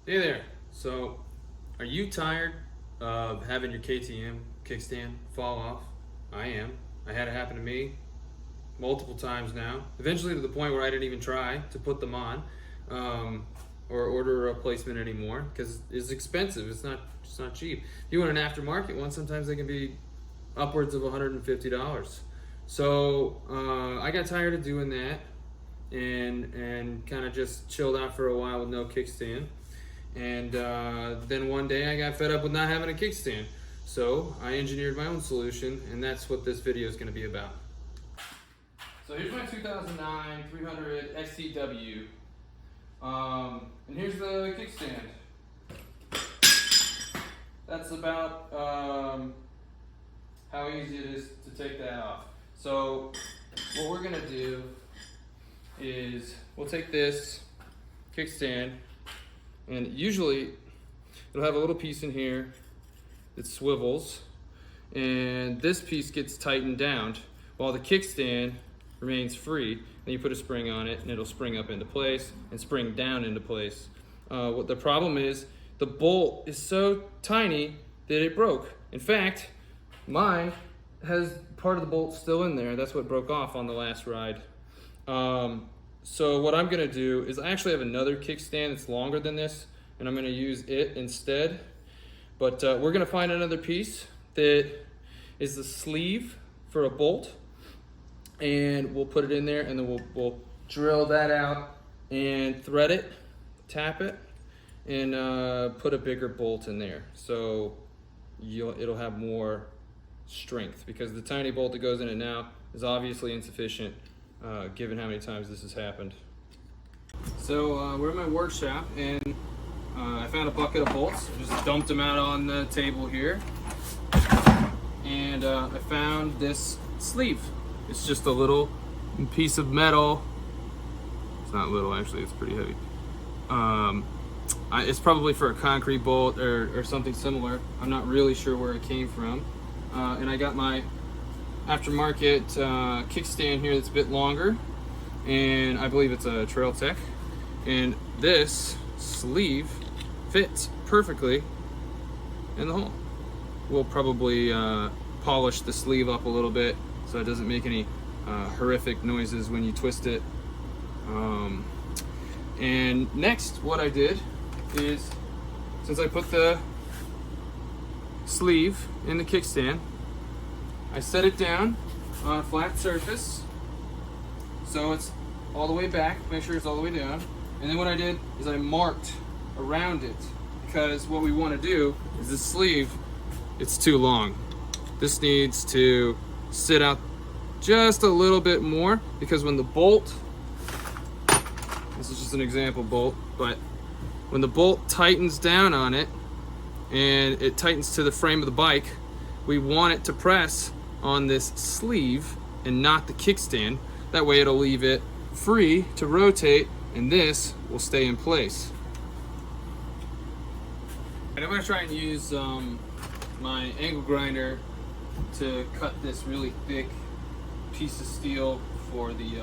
Hey there. So, are you tired of having your KTM kickstand fall off? I am. I had it happen to me multiple times now. Eventually, to the point where I didn't even try to put them on or order a replacement anymore because it's expensive. It's not cheap. If you want an aftermarket one, sometimes they can be upwards of $150. So I got tired of doing that and kind of just chilled out for a while with no kickstand. And then one day I got fed up with not having a kickstand. So I engineered my own solution, and that's what this video is going to be about. So here's my 2009 300 XTW. And here's the kickstand. That's about how easy it is to take that off. So what we're going to do is we'll take this kickstand, and usually it'll have a little piece in here that swivels, and this piece gets tightened down while the kickstand remains free. Then you put a spring on it and it'll spring up into place and spring down into place. What the problem is, the bolt is so tiny that it broke. In fact, mine has part of the bolt still in there. That's what broke off on the last ride. So what I'm gonna do is I actually have another kickstand that's longer than this, and I'm gonna use it instead. But we're gonna find another piece that is the sleeve for a bolt, and we'll put it in there, and then we'll drill that out and thread it, tap it, and put a bigger bolt in there. So it'll have more strength, because the tiny bolt that goes in it now is obviously insufficient given how many times this has happened. So we're in my workshop, and I found a bucket of bolts. I just dumped them out on the table here, and I found this sleeve. It's just a little piece of metal. It's not little, actually, it's pretty heavy. It's probably for a concrete bolt or something similar. I'm not really sure where it came from. And I got my aftermarket kickstand here that's a bit longer, and I believe it's a Trail Tech, and this sleeve fits perfectly in the hole. We'll probably polish the sleeve up a little bit so it doesn't make any horrific noises when you twist it. And next, what I did is, since I put the sleeve in the kickstand, I set it down on a flat surface so it's all the way back, make sure it's all the way down. And then what I did is I marked around it, because what we want to do is the sleeve, it's too long. This needs to sit out just a little bit more, because when the bolt, this is just an example bolt, but when the bolt tightens down on it and it tightens to the frame of the bike, we want it to press on this sleeve and not the kickstand. That way it'll leave it free to rotate, and this will stay in place. And I'm going to try and use my angle grinder to cut this really thick piece of steel for the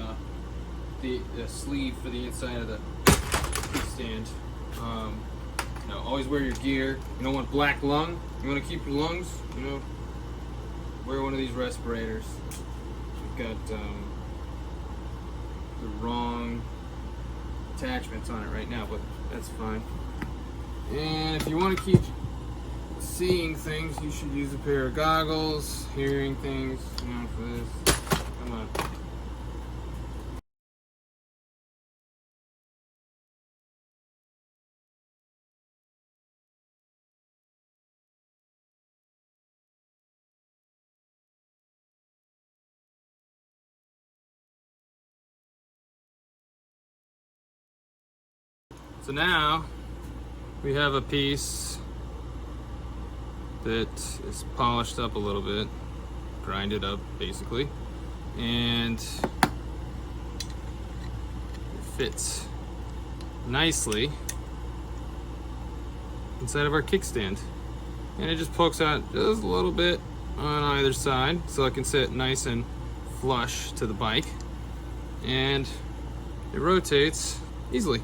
sleeve for the inside of the kickstand. You know, always wear your gear. You don't want black lung. You want to keep your lungs, you know, wear one of these respirators. We've got the wrong attachments on it right now, but that's fine. And if you want to keep seeing things, you should use a pair of goggles, hearing things, you know, for this. Come on. So now we have a piece that is polished up a little bit, grinded up basically, and it fits nicely inside of our kickstand. And it just pokes out just a little bit on either side so it can sit nice and flush to the bike, and it rotates easily.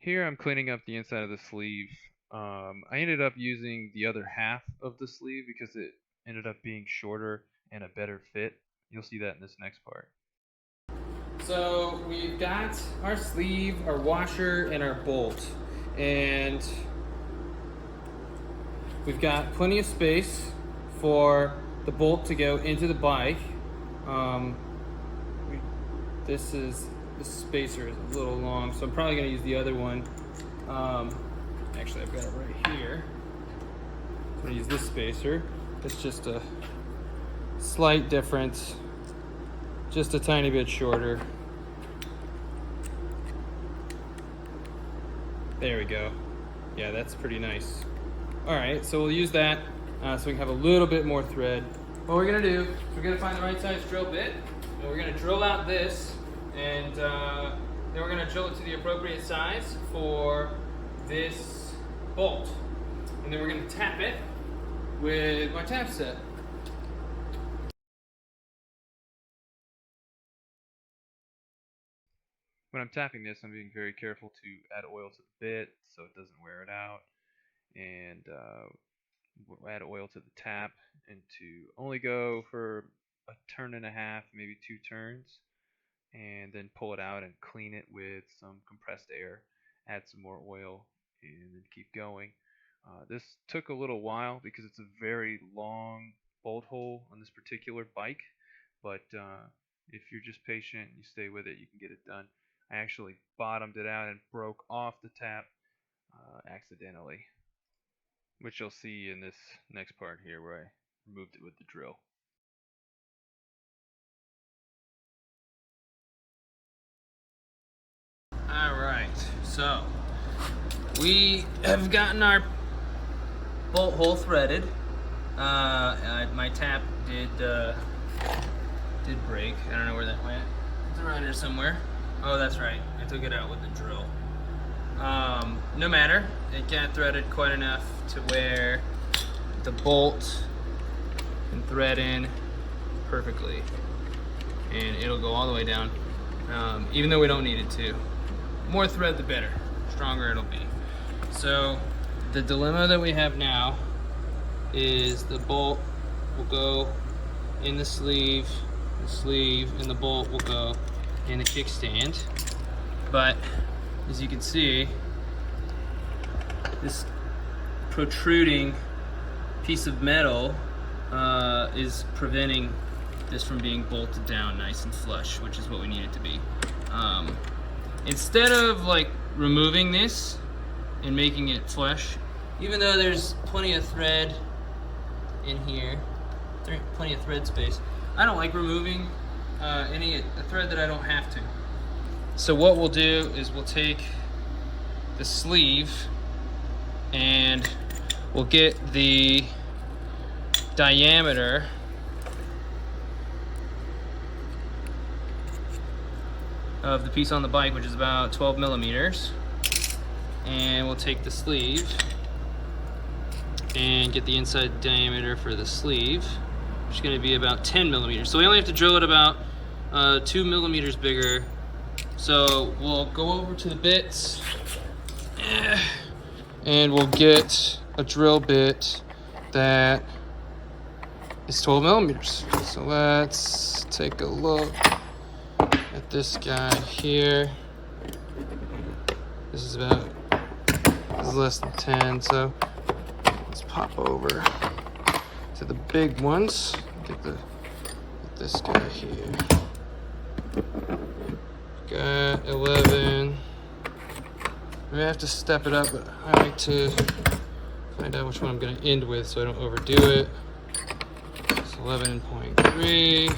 Here I'm cleaning up the inside of the sleeve. I ended up using the other half of the sleeve because it ended up being shorter and a better fit. You'll see that in this next part. So we've got our sleeve, our washer, and our bolt. And we've got plenty of space for the bolt to go into the bike. This spacer is a little long, so I'm probably gonna use the other one. Actually, I've got it right here. I'm gonna use this spacer. It's just a slight difference, just a tiny bit shorter. There we go. Yeah, that's pretty nice. All right, so we'll use that so we can have a little bit more thread. What we're gonna do is we're gonna find the right size drill bit, and we're gonna drill out this, and then we're gonna drill it to the appropriate size for this bolt. And then we're gonna tap it with my tap set. When I'm tapping this, I'm being very careful to add oil to the bit so it doesn't wear it out, and add oil to the tap, and to only go for a turn and a half, maybe 2 turns, and then pull it out and clean it with some compressed air, add some more oil, and then keep going. This took a little while because it's a very long bolt hole on this particular bike, but if you're just patient and you stay with it, you can get it done. I actually bottomed it out and broke off the tap accidentally, which you'll see in this next part here where I removed it with the drill. Alright, so we have gotten our bolt hole threaded. My tap did break. I don't know where that went. It's around here somewhere. Oh, that's right. I took it out with the drill. No matter. It got threaded quite enough to where the bolt can thread in perfectly, and it'll go all the way down, even though we don't need it to. More thread, the better. Stronger it'll be. So the dilemma that we have now is the bolt will go in the sleeve, and the bolt will go in the kickstand. But as you can see, this protruding piece of metal is preventing this from being bolted down nice and flush, which is what we need it to be. Instead of like removing this and making it flush, even though there's plenty of thread in here, plenty of thread space, I don't like removing a thread that I don't have to. So what we'll do is we'll take the sleeve and we'll get the diameter of the piece on the bike, which is about 12 millimeters, and we'll take the sleeve and get the inside diameter for the sleeve, which is going to be about 10 millimeters. So we only have to drill it about 2 millimeters bigger. So we'll go over to the bits and we'll get a drill bit that is 12 millimeters. So let's take a look at this guy here. This is less than 10, so let's pop over to the big ones. Get this guy here. Got 11. I have to step it up, but I like to find out which one I'm going to end with so I don't overdo it. It's 11.3.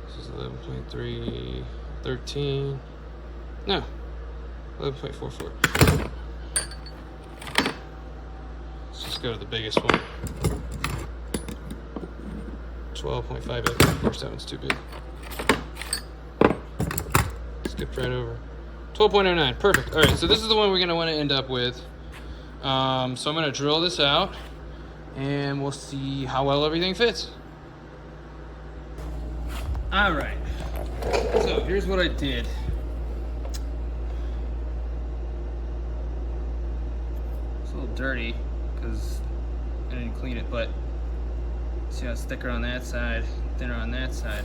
This is 11.3, 13. No, 11.44. Let's just go to the biggest one. 12.58. Of course, that one's too big. Skipped right over. 12.09. Perfect. All right, so this is the one we're going to want to end up with. So I'm going to drill this out, and we'll see how well everything fits. All right. So here's what I did. It's a little dirty because I didn't clean it, but see how it's thicker on that side, thinner on that side.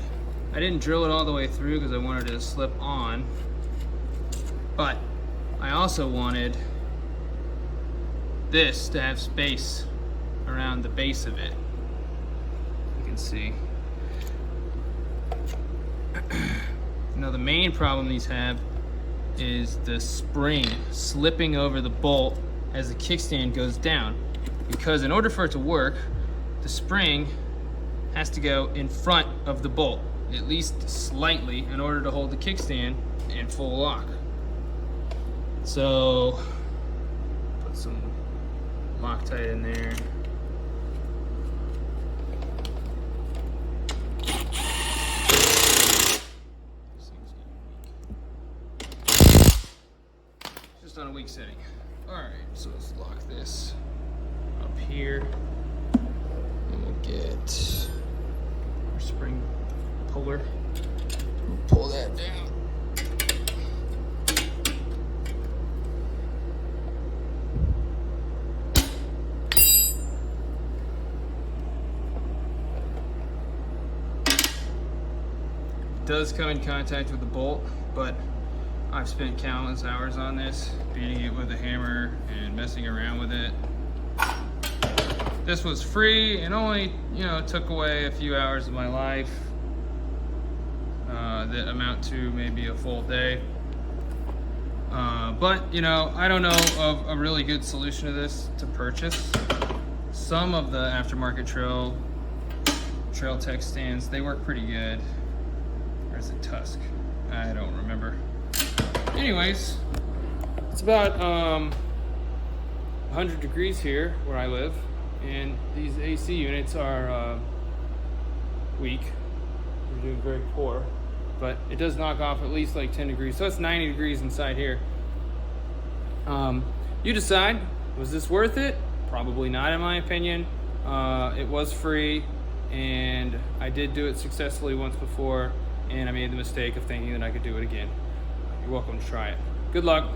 I didn't drill it all the way through because I wanted it to slip on, but I also wanted this to have space around the base of it. You can see. Now the main problem these have is the spring slipping over the bolt as the kickstand goes down, because in order for it to work, the spring has to go in front of the bolt, at least slightly, in order to hold the kickstand in full lock. So put some Loctite in there. Just on a weak setting. Alright, so let's lock this up here. And we'll get our spring puller. We'll pull that down. It does come in contact with the bolt, but I've spent countless hours on this, beating it with a hammer and messing around with it. This was free and only, took away a few hours of my life that amount to maybe a full day. But I don't know of a really good solution to this to purchase. Some of the aftermarket Trail Tech stands, they work pretty good. Or is it Tusk? I don't remember. Anyways, it's about 100 degrees here where I live, and these AC units are weak. They're doing very poor, but it does knock off at least like 10 degrees, so it's 90 degrees inside here. You decide, was this worth it? Probably not, in my opinion. It was free, and I did do it successfully once before, and I made the mistake of thinking that I could do it again. You're welcome to try it. Good luck.